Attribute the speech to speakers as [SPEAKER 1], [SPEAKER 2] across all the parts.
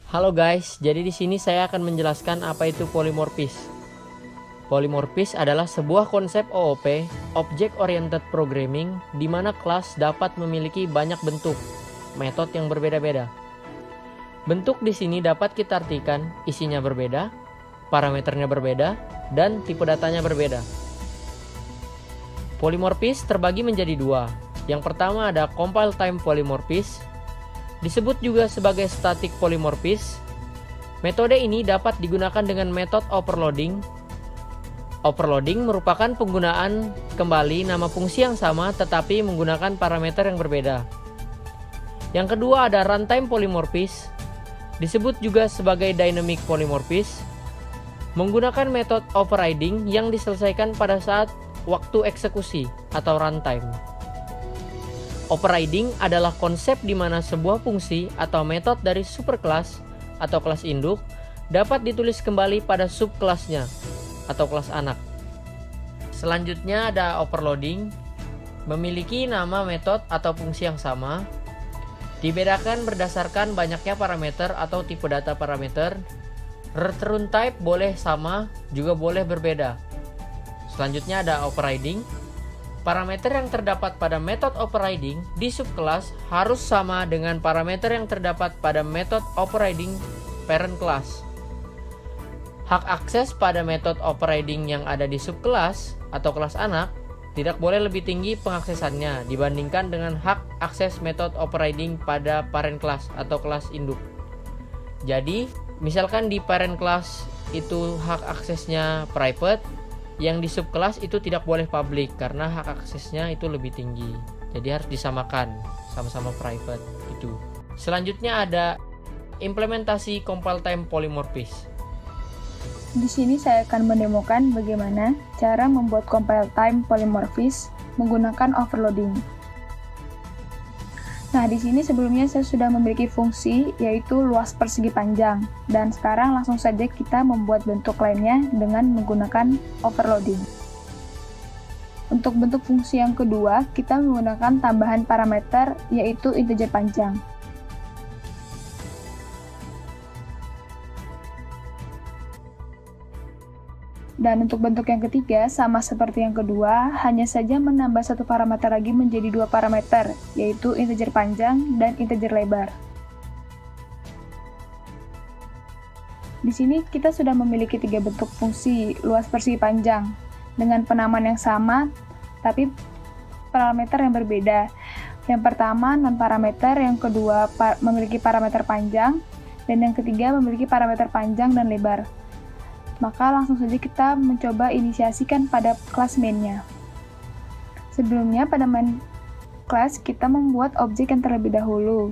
[SPEAKER 1] Halo guys, jadi di sini saya akan menjelaskan apa itu polimorfis. Polimorfis adalah sebuah konsep OOP, Object Oriented Programming, di mana kelas dapat memiliki banyak bentuk, metode yang berbeda-beda. Bentuk di sini dapat kita artikan isinya berbeda, parameternya berbeda, dan tipe datanya berbeda. Polimorfis terbagi menjadi dua. Yang pertama ada compile time polymorphis, disebut juga sebagai static polymorphis. Metode ini dapat digunakan dengan metode overloading. Overloading merupakan penggunaan kembali nama fungsi yang sama tetapi menggunakan parameter yang berbeda. Yang kedua ada runtime polymorphis, disebut juga sebagai dynamic polymorphis, menggunakan metode overriding yang diselesaikan pada saat waktu eksekusi atau runtime. Overriding adalah konsep di mana sebuah fungsi atau metode dari superkelas atau kelas induk dapat ditulis kembali pada subkelasnya atau kelas anak. Selanjutnya ada overloading, memiliki nama metode atau fungsi yang sama, dibedakan berdasarkan banyaknya parameter atau tipe data parameter. Return type boleh sama, juga boleh berbeda. Selanjutnya ada overriding. Parameter yang terdapat pada metode overriding di subkelas harus sama dengan parameter yang terdapat pada metode overriding parent class. Hak akses pada metode overriding yang ada di subkelas atau kelas anak tidak boleh lebih tinggi pengaksesannya dibandingkan dengan hak akses metode overriding pada parent class atau kelas induk. Jadi, misalkan di parent class itu hak aksesnya private, yang di subkelas itu tidak boleh public karena hak aksesnya itu lebih tinggi. Jadi harus disamakan, sama-sama private itu. Selanjutnya ada implementasi compile time polymorphis.
[SPEAKER 2] Di sini saya akan mendemokan bagaimana cara membuat compile time polymorphis menggunakan overloading. Nah, di sini sebelumnya saya sudah memiliki fungsi yaitu luas persegi panjang, dan sekarang langsung saja kita membuat bentuk lainnya dengan menggunakan overloading. Untuk bentuk fungsi yang kedua, kita menggunakan tambahan parameter yaitu integer panjang. Dan untuk bentuk yang ketiga, sama seperti yang kedua, hanya saja menambah satu parameter lagi menjadi dua parameter, yaitu integer panjang dan integer lebar. Di sini kita sudah memiliki tiga bentuk fungsi luas persegi panjang, dengan penamaan yang sama, tapi parameter yang berbeda. Yang pertama non-parameter, yang kedua memiliki parameter panjang, dan yang ketiga memiliki parameter panjang dan lebar. Maka langsung saja kita mencoba inisiasikan pada kelas main-nya. Sebelumnya pada main class kita membuat objek yang terlebih dahulu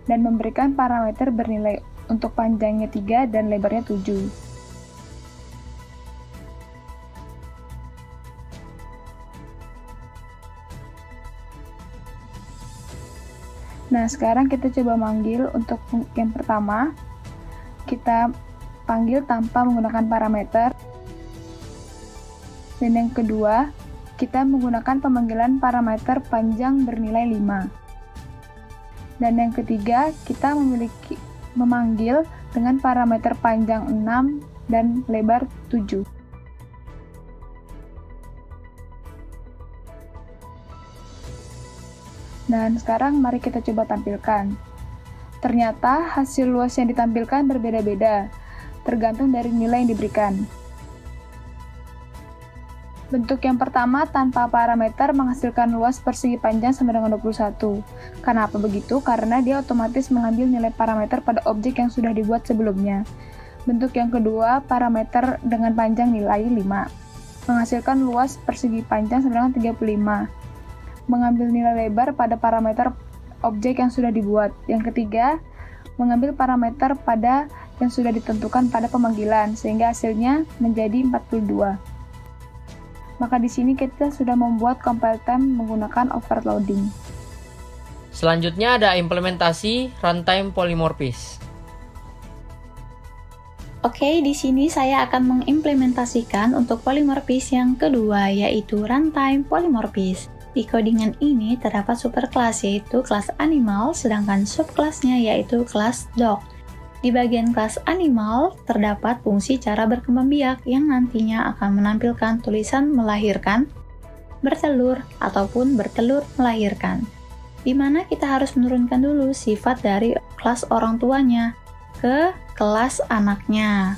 [SPEAKER 2] dan memberikan parameter bernilai untuk panjangnya 3 dan lebarnya 7. Nah, sekarang kita coba manggil untuk yang pertama. Kita panggil tanpa menggunakan parameter. Dan yang kedua, kita menggunakan pemanggilan parameter panjang bernilai 5. Dan yang ketiga, kita memanggil dengan parameter panjang 6 dan lebar 7. Dan sekarang mari kita coba tampilkan. Ternyata hasil luas yang ditampilkan berbeda-beda, tergantung dari nilai yang diberikan. Bentuk yang pertama tanpa parameter menghasilkan luas persegi panjang sama dengan 21. Kenapa begitu? Karena dia otomatis mengambil nilai parameter pada objek yang sudah dibuat sebelumnya. Bentuk yang kedua, parameter dengan panjang nilai 5. Menghasilkan luas persegi panjang sama dengan 35. Mengambil nilai lebar pada parameter objek yang sudah dibuat. Yang ketiga, mengambil parameter pada yang sudah ditentukan pada pemanggilan, sehingga hasilnya menjadi 42. Maka di sini kita sudah membuat compile time menggunakan overloading.
[SPEAKER 1] Selanjutnya ada implementasi runtime polymorphis.
[SPEAKER 3] Oke, di sini saya akan mengimplementasikan untuk polymorphis yang kedua, yaitu runtime polymorphis. Di codingan ini terdapat superkelas yaitu kelas animal, sedangkan subkelasnya yaitu kelas dog. Di bagian kelas animal, terdapat fungsi cara berkembang biak yang nantinya akan menampilkan tulisan melahirkan, bertelur, ataupun bertelur melahirkan. Di mana kita harus menurunkan dulu sifat dari kelas orang tuanya ke kelas anaknya.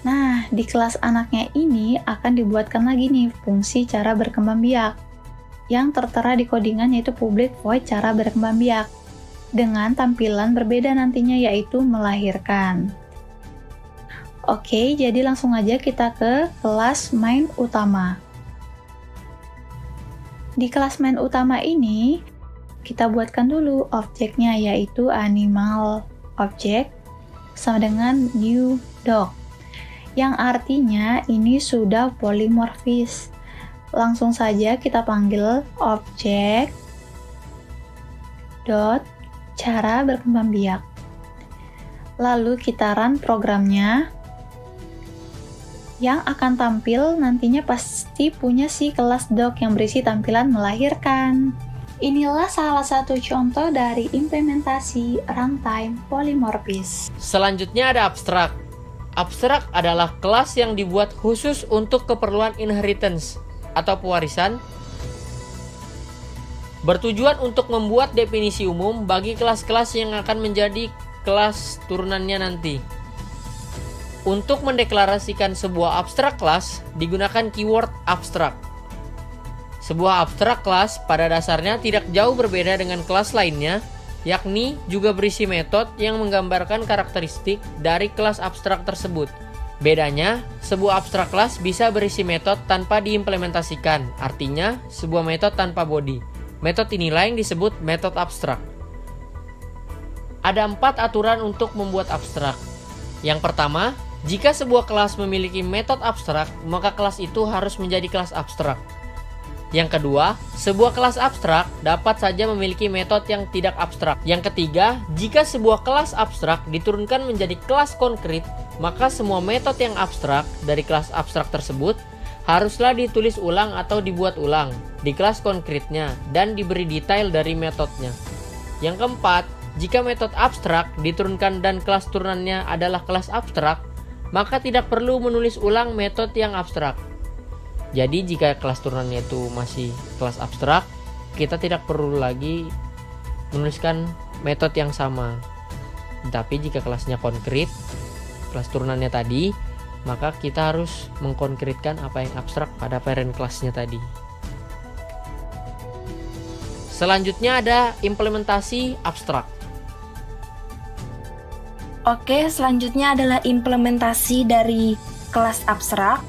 [SPEAKER 3] Nah, di kelas anaknya ini akan dibuatkan lagi nih fungsi cara berkembang biak yang tertera di codingan yaitu public void cara berkembang biak dengan tampilan berbeda nantinya yaitu melahirkan. Oke, jadi langsung aja kita ke kelas main utama. Di kelas main utama ini, kita buatkan dulu objeknya yaitu animal object sama dengan new dog. Yang artinya ini sudah polimorfis. Langsung saja kita panggil objek dot cara berkembang biak. Lalu kita run programnya. Yang akan tampil nantinya pasti punya si kelas dog yang berisi tampilan melahirkan. Inilah salah satu contoh dari implementasi runtime polymorphis.
[SPEAKER 1] Selanjutnya ada abstrak. Abstrak adalah kelas yang dibuat khusus untuk keperluan inheritance atau pewarisan, bertujuan untuk membuat definisi umum bagi kelas-kelas yang akan menjadi kelas turunannya nanti. Untuk mendeklarasikan sebuah abstrak kelas, digunakan keyword abstrak. Sebuah abstrak kelas pada dasarnya tidak jauh berbeda dengan kelas lainnya, yakni juga berisi metode yang menggambarkan karakteristik dari kelas abstrak tersebut. Bedanya, sebuah abstrak kelas bisa berisi metode tanpa diimplementasikan, artinya sebuah metode tanpa body. Metode inilah yang disebut metode abstrak. Ada 4 aturan untuk membuat abstrak. Yang pertama, jika sebuah kelas memiliki metode abstrak, maka kelas itu harus menjadi kelas abstrak. Yang kedua, sebuah kelas abstrak dapat saja memiliki metode yang tidak abstrak. Yang ketiga, jika sebuah kelas abstrak diturunkan menjadi kelas konkret, maka semua metode yang abstrak dari kelas abstrak tersebut haruslah ditulis ulang atau dibuat ulang di kelas konkretnya dan diberi detail dari metodenya. Yang keempat, jika metode abstrak diturunkan dan kelas turunannya adalah kelas abstrak, maka tidak perlu menulis ulang metode yang abstrak. Jadi jika kelas turunannya itu masih kelas abstrak, kita tidak perlu lagi menuliskan metode yang sama. Tapi jika kelasnya konkret, kelas turunannya tadi, maka kita harus mengkonkretkan apa yang abstrak pada parent kelasnya tadi. Selanjutnya ada implementasi abstrak.
[SPEAKER 4] Oke, selanjutnya adalah implementasi dari kelas abstrak.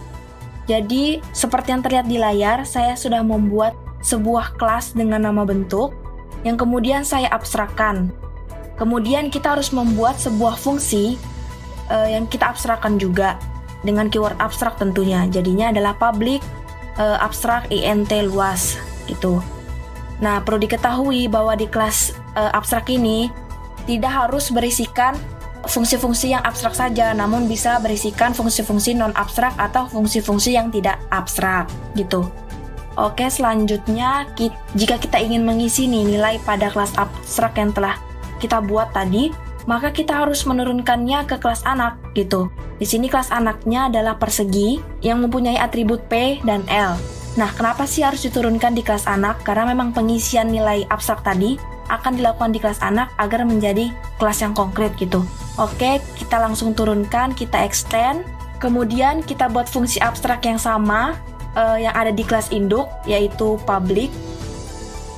[SPEAKER 4] Jadi, seperti yang terlihat di layar, saya sudah membuat sebuah kelas dengan nama bentuk yang kemudian saya abstrakkan. Kemudian kita harus membuat sebuah fungsi yang kita abstrakkan juga dengan keyword abstrak tentunya. Jadinya adalah public abstrak int luas gitu. Nah, perlu diketahui bahwa di kelas abstrak ini tidak harus berisikan fungsi-fungsi yang abstrak saja, namun bisa berisikan fungsi-fungsi non-abstrak atau fungsi-fungsi yang tidak abstrak gitu. Oke, selanjutnya jika kita ingin mengisi nilai pada kelas abstrak yang telah kita buat tadi, maka kita harus menurunkannya ke kelas anak gitu. Di sini kelas anaknya adalah persegi yang mempunyai atribut P dan L. Nah, kenapa sih harus diturunkan di kelas anak? Karena memang pengisian nilai abstrak tadi akan dilakukan di kelas anak agar menjadi kelas yang konkret gitu. Oke, kita langsung turunkan, kita extend, kemudian kita buat fungsi abstrak yang sama yang ada di kelas induk, yaitu public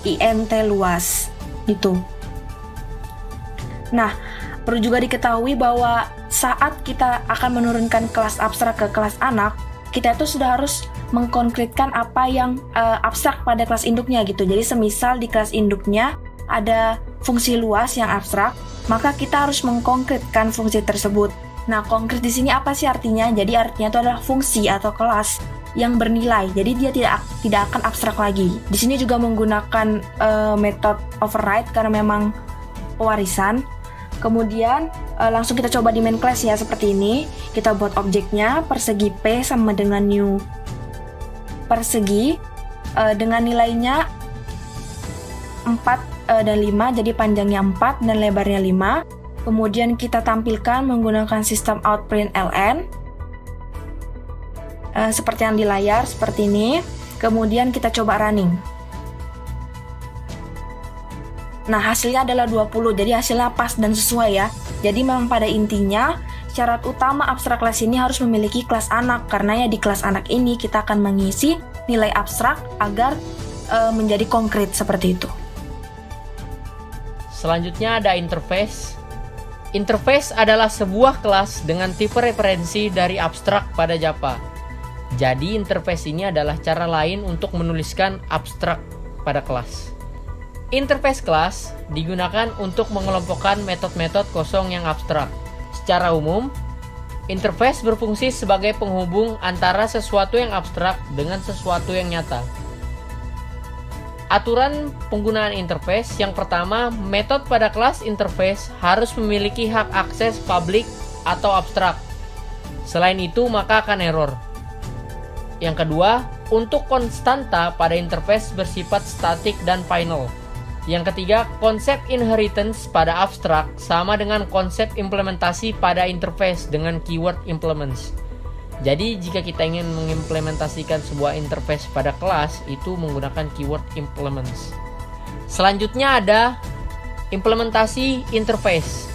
[SPEAKER 4] int luas gitu. Nah, perlu juga diketahui bahwa saat kita akan menurunkan kelas abstrak ke kelas anak, kita itu sudah harus mengkonkretkan apa yang abstrak pada kelas induknya gitu. Jadi semisal di kelas induknya ada fungsi luas yang abstrak, maka kita harus mengkonkretkan fungsi tersebut. Nah, konkret di sini apa sih artinya? Jadi artinya itu adalah fungsi atau kelas yang bernilai. Jadi dia tidak akan abstrak lagi. Di sini juga menggunakan metode override karena memang pewarisan. Kemudian langsung kita coba di main class ya, seperti ini. Kita buat objeknya persegi P sama dengan new persegi dengan nilainya 4 dan 5, jadi panjangnya 4 dan lebarnya 5. Kemudian kita tampilkan menggunakan sistem outprintln. Seperti yang di layar, seperti ini. Kemudian kita coba running. Nah, hasilnya adalah 20, jadi hasilnya pas dan sesuai ya. Jadi memang pada intinya, syarat utama abstrak kelas ini harus memiliki kelas anak, karena ya di kelas anak ini kita akan mengisi nilai abstrak agar menjadi konkret seperti itu.
[SPEAKER 1] Selanjutnya ada interface. Interface adalah sebuah kelas dengan tipe referensi dari abstrak pada Java. Jadi interface ini adalah cara lain untuk menuliskan abstrak pada kelas. Interface kelas digunakan untuk mengelompokkan metode-metode kosong yang abstrak. Secara umum, interface berfungsi sebagai penghubung antara sesuatu yang abstrak dengan sesuatu yang nyata. Aturan penggunaan interface yang pertama, metode pada kelas interface harus memiliki hak akses publik atau abstrak. Selain itu, maka akan error. Yang kedua, untuk konstanta pada interface bersifat statik dan final. Yang ketiga, konsep inheritance pada abstrak sama dengan konsep implementasi pada interface dengan keyword implements. Jadi jika kita ingin mengimplementasikan sebuah interface pada kelas, itu menggunakan keyword implements. Selanjutnya ada implementasi interface.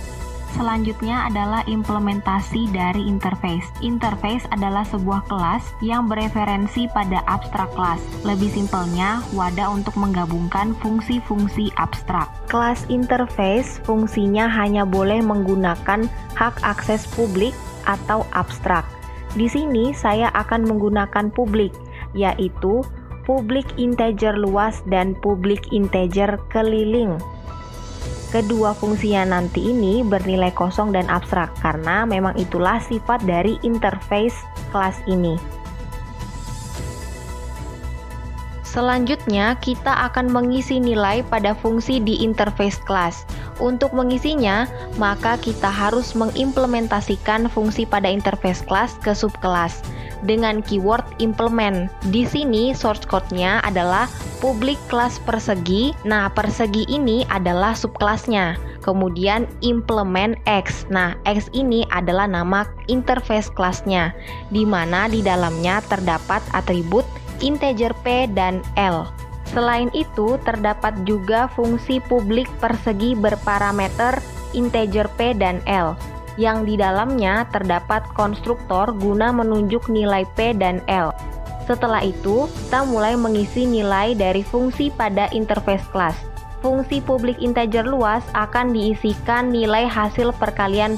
[SPEAKER 3] Selanjutnya adalah implementasi dari interface. Interface adalah sebuah kelas yang bereferensi pada abstrak kelas. Lebih simpelnya, wadah untuk menggabungkan fungsi-fungsi abstrak. Kelas interface fungsinya hanya boleh menggunakan hak akses publik atau abstrak. Di sini saya akan menggunakan publik, yaitu publik integer luas dan publik integer keliling. Kedua fungsinya nanti ini bernilai kosong dan abstrak, karena memang itulah sifat dari interface kelas ini. Selanjutnya, kita akan mengisi nilai pada fungsi di interface kelas. Untuk mengisinya, maka kita harus mengimplementasikan fungsi pada interface kelas ke subkelas dengan keyword implement. Di sini source code-nya adalah public class persegi. Nah, persegi ini adalah subkelasnya. Kemudian implement X. Nah, X ini adalah nama interface kelasnya, di mana di dalamnya terdapat atribut integer P dan L. Selain itu, terdapat juga fungsi publik persegi berparameter integer P dan L, yang di dalamnya terdapat konstruktor guna menunjuk nilai P dan L. Setelah itu, kita mulai mengisi nilai dari fungsi pada interface kelas. Fungsi publik integer luas akan diisikan nilai hasil perkalian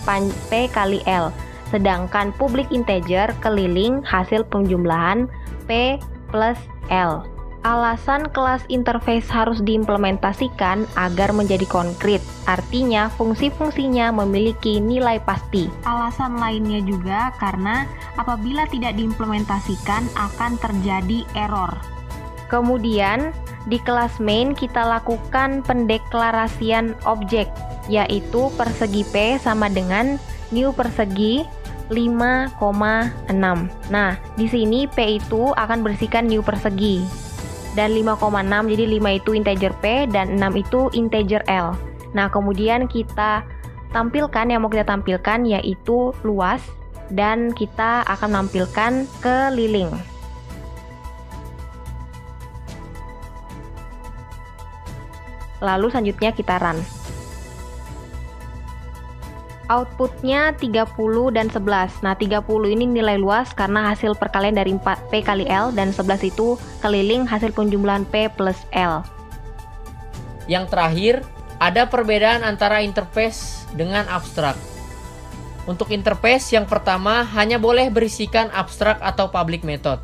[SPEAKER 3] P kali L, sedangkan publik integer keliling hasil penjumlahan P plus L. Alasan kelas interface harus diimplementasikan agar menjadi konkret, artinya fungsi-fungsinya memiliki nilai pasti. Alasan lainnya juga karena apabila tidak diimplementasikan akan terjadi error. Kemudian, di kelas main kita lakukan pendeklarasian objek, yaitu persegi P sama dengan new persegi 5,6. Nah, di sini P itu akan berisikan new persegi. Dan 5,6, jadi 5 itu integer P dan 6 itu integer L. Nah, kemudian kita tampilkan, yang mau kita tampilkan yaitu luas, dan kita akan menampilkan keliling. Lalu selanjutnya kita run. Outputnya 30 dan 11. Nah, 30 ini nilai luas karena hasil perkalian dari P kali L, dan 11 itu keliling hasil penjumlahan P plus L.
[SPEAKER 1] Yang terakhir, ada perbedaan antara interface dengan abstrak. Untuk interface yang pertama hanya boleh berisikan abstrak atau public method.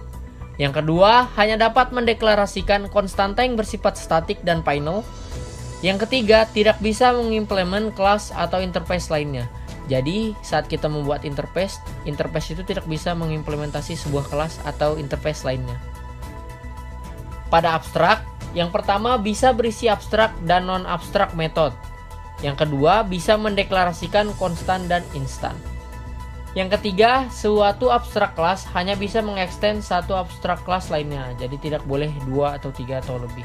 [SPEAKER 1] Yang kedua, hanya dapat mendeklarasikan konstanta yang bersifat statik dan final. Yang ketiga, tidak bisa mengimplement kelas atau interface lainnya. Jadi, saat kita membuat interface itu tidak bisa mengimplementasi sebuah kelas atau interface lainnya. Pada abstrak, yang pertama bisa berisi abstrak dan non-abstrak method. Yang kedua, bisa mendeklarasikan konstan dan instan. Yang ketiga, suatu abstrak kelas hanya bisa mengextend satu abstrak kelas lainnya. Jadi tidak boleh 2 atau 3 atau lebih.